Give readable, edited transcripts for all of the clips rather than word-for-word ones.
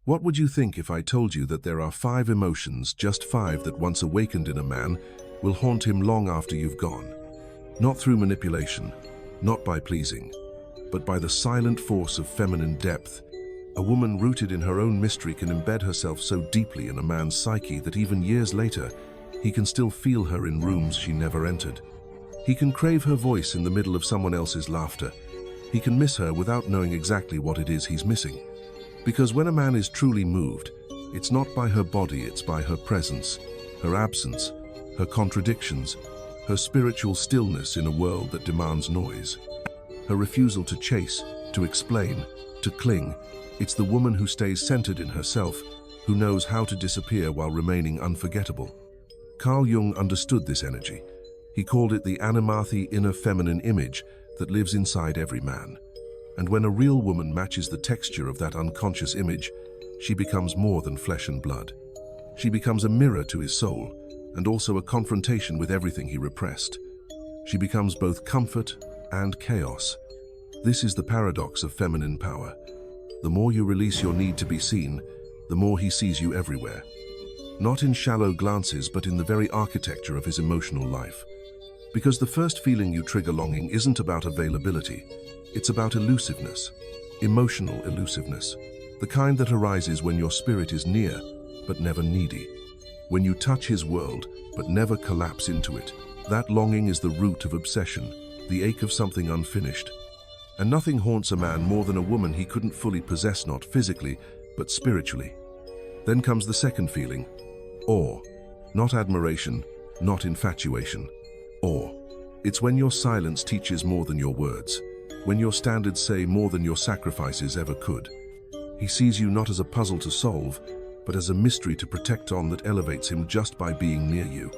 What would you think if I told you that there are 5 emotions, just 5, that once awakened in a man will haunt him long after you've gone? Not through manipulation, not by pleasing, but by the silent force of feminine depth. A woman rooted in her own mystery can embed herself so deeply in a man's psyche that even years later, he can still feel her in rooms she never entered. He can crave her voice in the middle of someone else's laughter. He can miss her without knowing exactly what it is he's missing. Because when a man is truly moved, it's not by her body, it's by her presence, her absence, her contradictions, her spiritual stillness in a world that demands noise. Her refusal to chase, to explain, to cling. It's the woman who stays centered in herself, who knows how to disappear while remaining unforgettable. Carl Jung understood this energy. He called it the anima, the inner feminine image that lives inside every man. And when a real woman matches the texture of that unconscious image, she becomes more than flesh and blood. She becomes a mirror to his soul, and also a confrontation with everything he repressed. She becomes both comfort and chaos. This is the paradox of feminine power. The more you release your need to be seen, the more he sees you everywhere. Not in shallow glances, but in the very architecture of his emotional life. Because the first feeling you trigger longing isn't about availability. It's about elusiveness, emotional elusiveness, the kind that arises when your spirit is near, but never needy. When you touch his world, but never collapse into it. That longing is the root of obsession, the ache of something unfinished. And nothing haunts a man more than a woman he couldn't fully possess, not physically, but spiritually. Then comes the second feeling, awe. Not admiration, not infatuation. Awe. It's when your silence teaches more than your words. When your standards say more than your sacrifices ever could. He sees you not as a puzzle to solve, but as a mystery to protect on that elevates him just by being near you.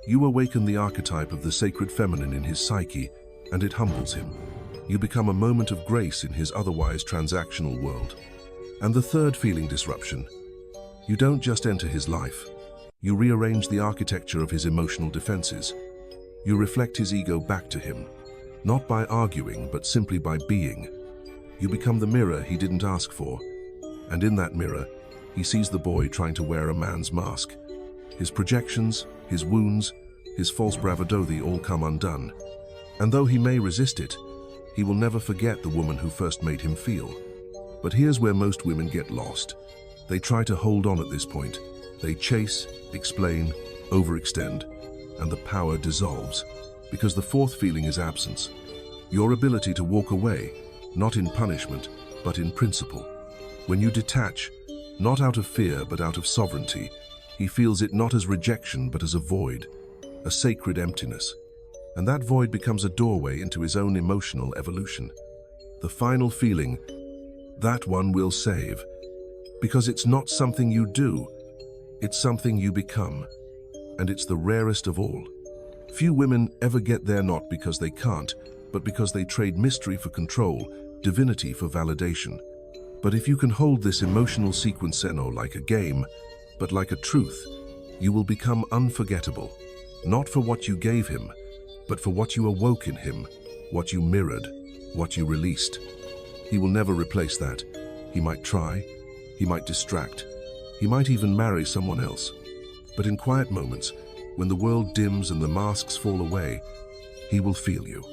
You awaken the archetype of the sacred feminine in his psyche, and it humbles him. You become a moment of grace in his otherwise transactional world. And the third feeling, disruption. You don't just enter his life. You rearrange the architecture of his emotional defenses. You reflect his ego back to him. Not by arguing, but simply by being. You become the mirror he didn't ask for. And in that mirror, he sees the boy trying to wear a man's mask. His projections, his wounds, his false bravado, they all come undone. And though he may resist it, he will never forget the woman who first made him feel. But here's where most women get lost. They try to hold on at this point. They chase, explain, overextend, and the power dissolves. Because the fourth feeling is absence. Your ability to walk away, not in punishment, but in principle. When you detach, not out of fear, but out of sovereignty, he feels it not as rejection, but as a void, a sacred emptiness. And that void becomes a doorway into his own emotional evolution. The final feeling, that one will save. Because it's not something you do, it's something you become. And it's the rarest of all. Few women ever get there, not because they can't, but because they trade mystery for control, divinity for validation. But if you can hold this emotional sequence not like a game, but like a truth, you will become unforgettable. Not for what you gave him, but for what you awoke in him, what you mirrored, what you released. He will never replace that. He might try, he might distract, he might even marry someone else. But in quiet moments, when the world dims and the masks fall away, he will feel you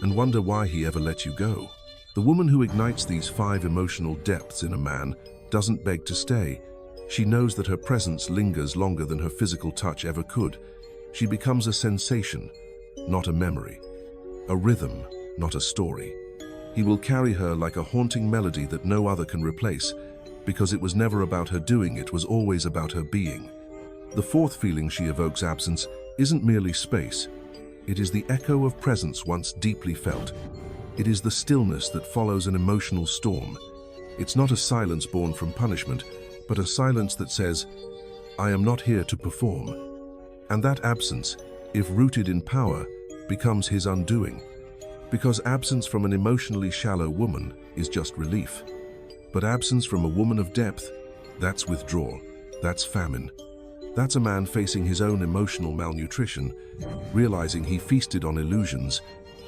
and wonder why he ever let you go. The woman who ignites these 5 emotional depths in a man doesn't beg to stay. She knows that her presence lingers longer than her physical touch ever could. She becomes a sensation, not a memory, a rhythm, not a story. He will carry her like a haunting melody that no other can replace, because it was never about her doing, it was always about her being. The fourth feeling she evokes, absence, isn't merely space. It is the echo of presence once deeply felt. It is the stillness that follows an emotional storm. It's not a silence born from punishment, but a silence that says, I am not here to perform. And that absence, if rooted in power, becomes his undoing. Because absence from an emotionally shallow woman is just relief. But absence from a woman of depth, that's withdrawal, that's famine. That's a man facing his own emotional malnutrition, realizing he feasted on illusions,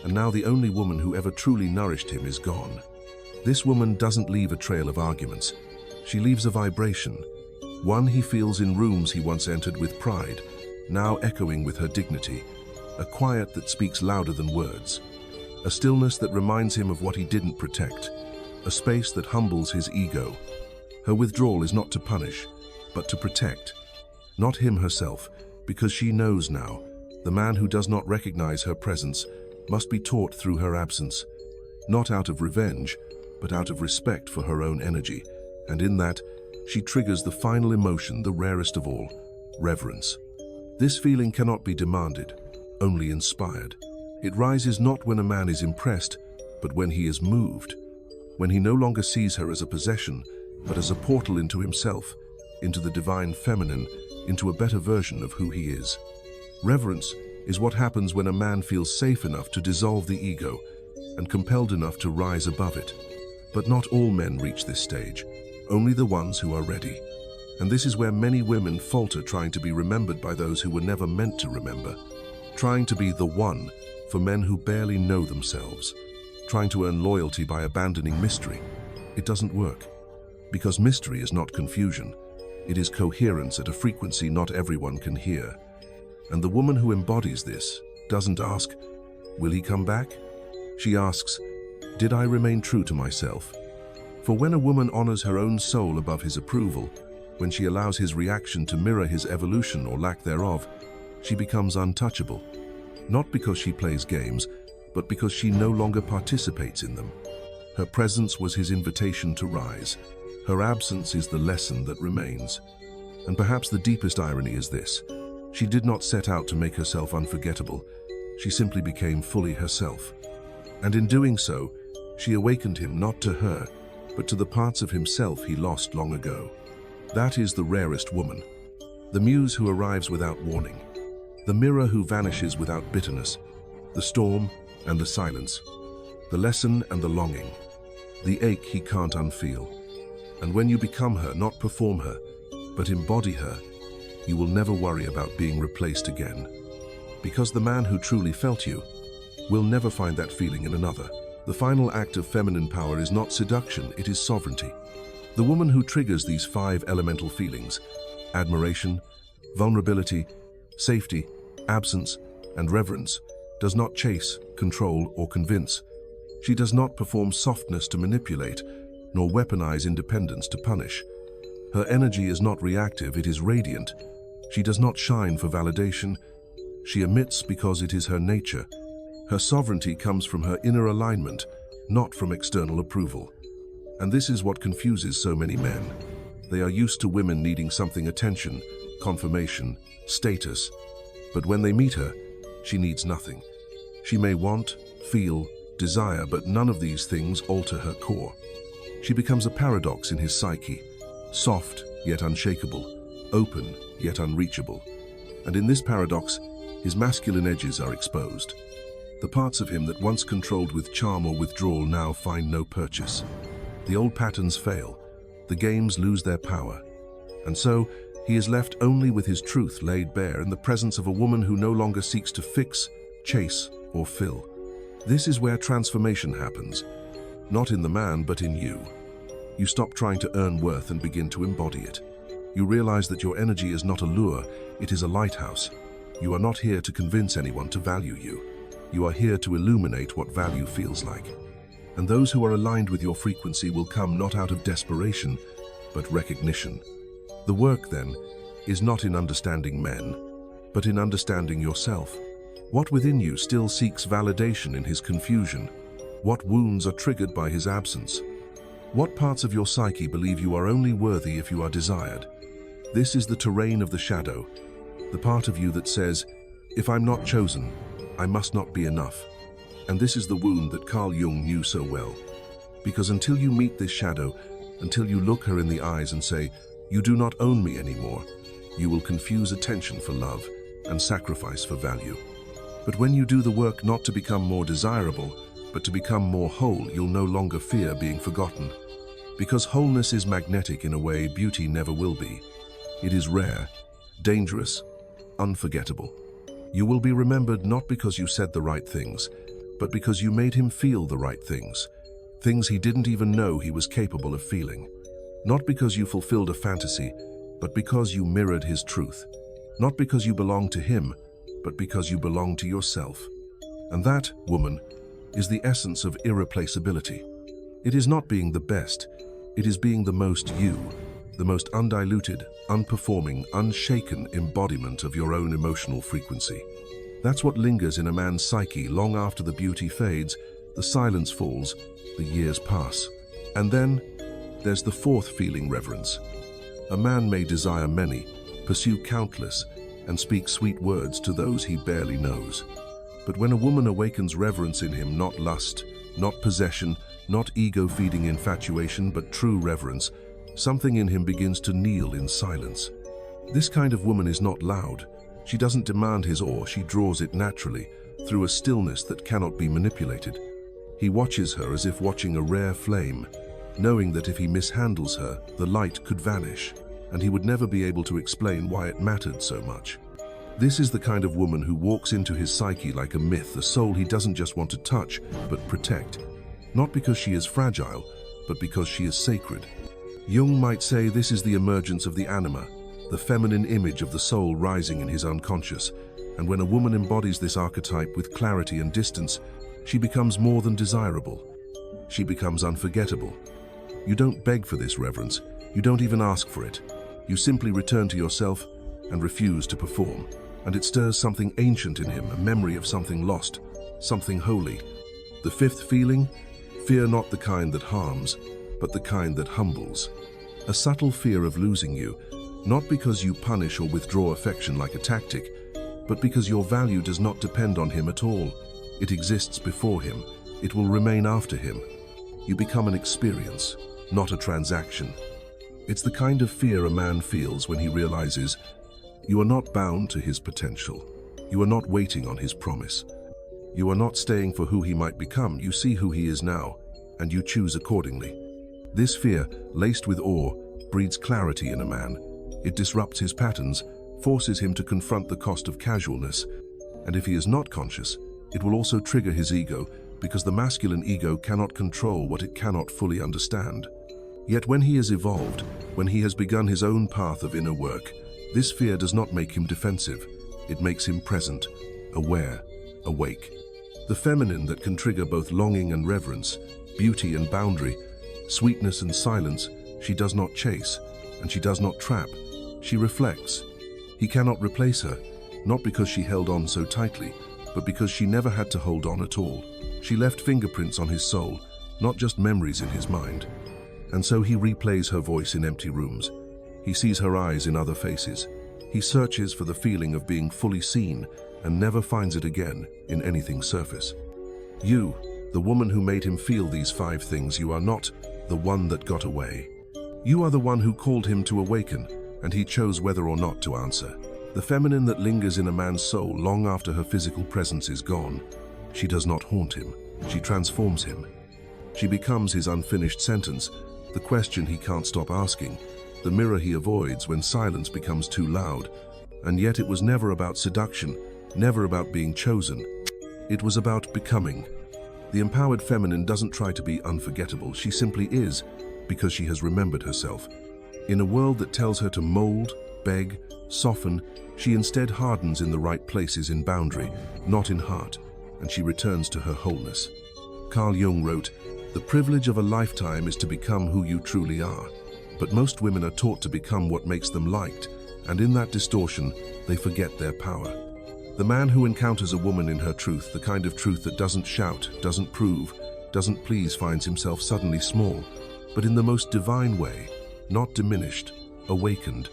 and now the only woman who ever truly nourished him is gone. This woman doesn't leave a trail of arguments. She leaves a vibration, one he feels in rooms he once entered with pride, now echoing with her dignity, a quiet that speaks louder than words, a stillness that reminds him of what he didn't protect, a space that humbles his ego. Her withdrawal is not to punish, but to protect. Not him herself, because she knows now, the man who does not recognize her presence must be taught through her absence, not out of revenge, but out of respect for her own energy, and in that, she triggers the final emotion, the rarest of all, reverence. This feeling cannot be demanded, only inspired. It rises not when a man is impressed, but when he is moved, when he no longer sees her as a possession, but as a portal into himself, into the divine feminine, into a better version of who he is. Reverence is what happens when a man feels safe enough to dissolve the ego and compelled enough to rise above it. But not all men reach this stage, only the ones who are ready. And this is where many women falter, trying to be remembered by those who were never meant to remember, trying to be the one for men who barely know themselves, trying to earn loyalty by abandoning mystery. It doesn't work, because mystery is not confusion. It is coherence at a frequency not everyone can hear. And the woman who embodies this doesn't ask, "Will he come back?" She asks, "Did I remain true to myself?" For when a woman honors her own soul above his approval, when she allows his reaction to mirror his evolution or lack thereof, she becomes untouchable. Not because she plays games, but because she no longer participates in them. Her presence was his invitation to rise. Her absence is the lesson that remains. And perhaps the deepest irony is this: she did not set out to make herself unforgettable. She simply became fully herself. And in doing so, she awakened him not to her, but to the parts of himself he lost long ago. That is the rarest woman. The muse who arrives without warning. The mirror who vanishes without bitterness. The storm and the silence. The lesson and the longing. The ache he can't unfeel. And when you become her, not perform her, but embody her, you will never worry about being replaced again. Because the man who truly felt you will never find that feeling in another. The final act of feminine power is not seduction, it is sovereignty. The woman who triggers these 5 elemental feelings, admiration, vulnerability, safety, absence, and reverence, does not chase, control, or convince. She does not perform softness to manipulate, nor weaponize independence to punish. Her energy is not reactive, it is radiant. She does not shine for validation. She emits because it is her nature. Her sovereignty comes from her inner alignment, not from external approval. And this is what confuses so many men. They are used to women needing something: attention, confirmation, status. But when they meet her, she needs nothing. She may want, feel, desire, but none of these things alter her core. She becomes a paradox in his psyche, soft yet unshakable, open yet unreachable. And in this paradox, his masculine edges are exposed. The parts of him that once controlled with charm or withdrawal now find no purchase. The old patterns fail, the games lose their power. And so, he is left only with his truth laid bare in the presence of a woman who no longer seeks to fix, chase, or fill. This is where transformation happens, not in the man, but in you. You stop trying to earn worth and begin to embody it. You realize that your energy is not a lure, it is a lighthouse. You are not here to convince anyone to value you. You are here to illuminate what value feels like. And those who are aligned with your frequency will come not out of desperation, but recognition. The work, then, is not in understanding men, but in understanding yourself. What within you still seeks validation in his confusion? What wounds are triggered by his absence? What parts of your psyche believe you are only worthy if you are desired? This is the terrain of the shadow, the part of you that says, "If I'm not chosen, I must not be enough." And this is the wound that Carl Jung knew so well. Because until you meet this shadow, until you look her in the eyes and say, "You do not own me anymore," you will confuse attention for love and sacrifice for value. But when you do the work not to become more desirable, but to become more whole, you'll no longer fear being forgotten. Because wholeness is magnetic in a way beauty never will be. It is rare, dangerous, unforgettable. You will be remembered not because you said the right things, but because you made him feel the right things, things he didn't even know he was capable of feeling. Not because you fulfilled a fantasy, but because you mirrored his truth. Not because you belong to him, but because you belong to yourself. And that, woman, is the essence of irreplaceability. It is not being the best, it is being the most you, the most undiluted, unperforming, unshaken embodiment of your own emotional frequency. That's what lingers in a man's psyche long after the beauty fades, the silence falls, the years pass. And then, there's the fourth feeling, reverence. A man may desire many, pursue countless, and speak sweet words to those he barely knows. But when a woman awakens reverence in him, not lust, not possession, not ego-feeding infatuation, but true reverence, something in him begins to kneel in silence. This kind of woman is not loud. She doesn't demand his awe, she draws it naturally, through a stillness that cannot be manipulated. He watches her as if watching a rare flame, knowing that if he mishandles her, the light could vanish, and he would never be able to explain why it mattered so much. This is the kind of woman who walks into his psyche like a myth, a soul he doesn't just want to touch, but protect. Not because she is fragile, but because she is sacred. Jung might say this is the emergence of the anima, the feminine image of the soul rising in his unconscious. And when a woman embodies this archetype with clarity and distance, she becomes more than desirable. She becomes unforgettable. You don't beg for this reverence. You don't even ask for it. You simply return to yourself and refuse to perform. And it stirs something ancient in him, a memory of something lost, something holy. The fifth feeling, fear not the kind that harms, but the kind that humbles. A subtle fear of losing you, not because you punish or withdraw affection like a tactic, but because your value does not depend on him at all. It exists before him. It will remain after him. You become an experience, not a transaction. It's the kind of fear a man feels when he realizes you are not bound to his potential. You are not waiting on his promise. You are not staying for who he might become. You see who he is now, and you choose accordingly. This fear, laced with awe, breeds clarity in a man. It disrupts his patterns, forces him to confront the cost of casualness. And if he is not conscious, it will also trigger his ego, because the masculine ego cannot control what it cannot fully understand. Yet when he is evolved, when he has begun his own path of inner work, this fear does not make him defensive. It makes him present, aware, awake. The feminine that can trigger both longing and reverence, beauty and boundary, sweetness and silence, she does not chase, and she does not trap. She reflects. He cannot replace her, not because she held on so tightly, but because she never had to hold on at all. She left fingerprints on his soul, not just memories in his mind. And so he replays her voice in empty rooms. He sees her eyes in other faces. He searches for the feeling of being fully seen and never finds it again in anything surface. You, the woman who made him feel these 5 things, you are not the one that got away. You are the one who called him to awaken, and he chose whether or not to answer. The feminine that lingers in a man's soul long after her physical presence is gone. She does not haunt him. She transforms him. She becomes his unfinished sentence, the question he can't stop asking, the mirror he avoids when silence becomes too loud. And yet it was never about seduction, never about being chosen. It was about becoming. The empowered feminine doesn't try to be unforgettable. She simply is, because she has remembered herself. In a world that tells her to mold, beg, soften, she instead hardens in the right places in boundary, not in heart, and she returns to her wholeness. Carl Jung wrote, "The privilege of a lifetime is to become who you truly are." But most women are taught to become what makes them liked, and in that distortion, they forget their power. The man who encounters a woman in her truth, the kind of truth that doesn't shout, doesn't prove, doesn't please, finds himself suddenly small, but in the most divine way, not diminished, awakened.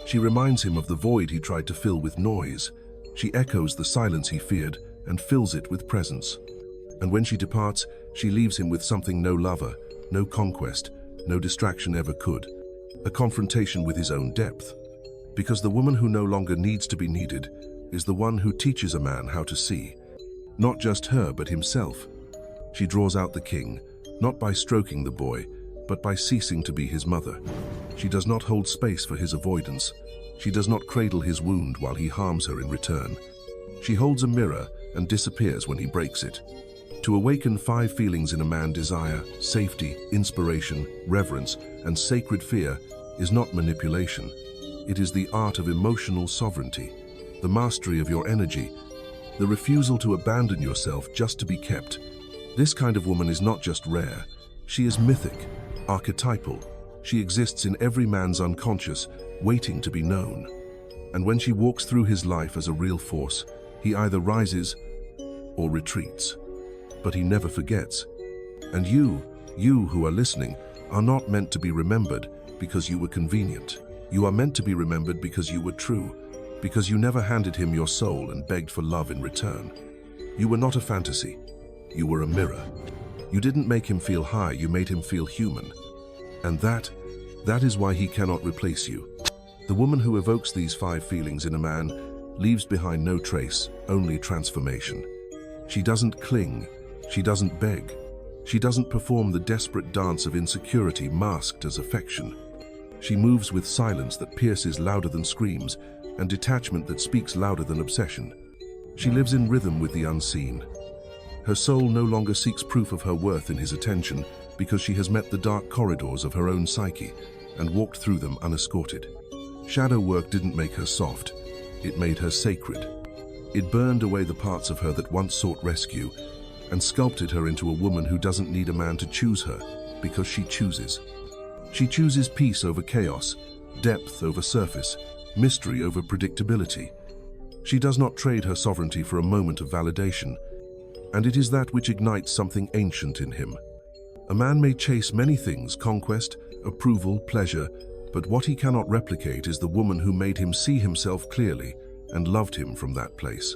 She reminds him of the void he tried to fill with noise. She echoes the silence he feared and fills it with presence. And when she departs, she leaves him with something no lover, no conquest, no distraction ever could, a confrontation with his own depth. Because the woman who no longer needs to be needed is the one who teaches a man how to see, not just her but himself. She draws out the king, not by stroking the boy, but by ceasing to be his mother. She does not hold space for his avoidance. She does not cradle his wound while he harms her in return. She holds a mirror and disappears when he breaks it. To awaken 5 feelings in a man: desire, safety, inspiration, reverence, and sacred fear is not manipulation. It is the art of emotional sovereignty, the mastery of your energy, the refusal to abandon yourself just to be kept. This kind of woman is not just rare, she is mythic, archetypal. She exists in every man's unconscious, waiting to be known. And when she walks through his life as a real force, he either rises or retreats. But he never forgets. And you who are listening, are not meant to be remembered because you were convenient. You are meant to be remembered because you were true, because you never handed him your soul and begged for love in return. You were not a fantasy. You were a mirror. You didn't make him feel high, you made him feel human. And that is why he cannot replace you. The woman who evokes these 5 feelings in a man leaves behind no trace, only transformation. She doesn't cling, she doesn't beg, she doesn't perform the desperate dance of insecurity masked as affection. She moves with silence that pierces louder than screams, and detachment that speaks louder than obsession. She lives in rhythm with the unseen. Her soul no longer seeks proof of her worth in his attention, because she has met the dark corridors of her own psyche and walked through them unescorted. Shadow work didn't make her soft, it made her sacred. It burned away the parts of her that once sought rescue and sculpted her into a woman who doesn't need a man to choose her, because she chooses. She chooses peace over chaos, depth over surface, mystery over predictability. She does not trade her sovereignty for a moment of validation, and it is that which ignites something ancient in him. A man may chase many things: conquest, approval, pleasure, but what he cannot replicate is the woman who made him see himself clearly and loved him from that place.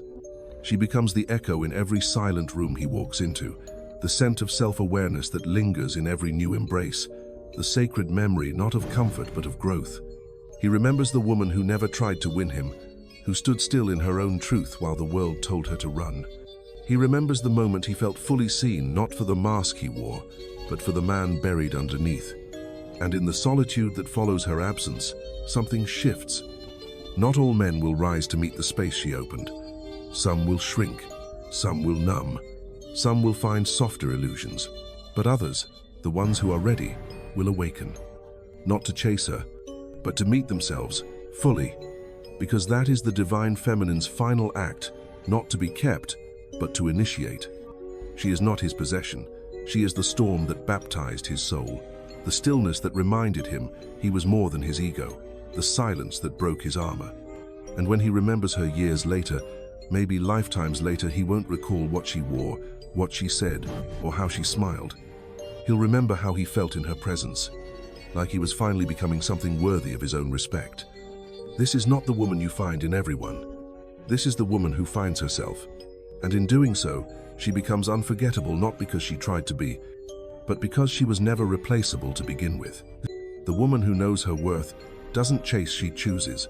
She becomes the echo in every silent room he walks into, the scent of self-awareness that lingers in every new embrace, the sacred memory not of comfort but of growth. He remembers the woman who never tried to win him, who stood still in her own truth while the world told her to run. He remembers the moment he felt fully seen, not for the mask he wore, but for the man buried underneath. And in the solitude that follows her absence, something shifts. Not all men will rise to meet the space she opened. Some will shrink, some will numb, some will find softer illusions. But others, the ones who are ready, will awaken. Not to chase her, but to meet themselves fully. Because that is the divine feminine's final act, not to be kept, but to initiate. She is not his possession. She is the storm that baptized his soul, the stillness that reminded him he was more than his ego, the silence that broke his armor. And when he remembers her years later, maybe lifetimes later, he won't recall what she wore, what she said, or how she smiled. He'll remember how he felt in her presence, like he was finally becoming something worthy of his own respect. This is not the woman you find in everyone. This is the woman who finds herself. And in doing so, she becomes unforgettable, not because she tried to be, but because she was never replaceable to begin with. The woman who knows her worth doesn't chase, she chooses.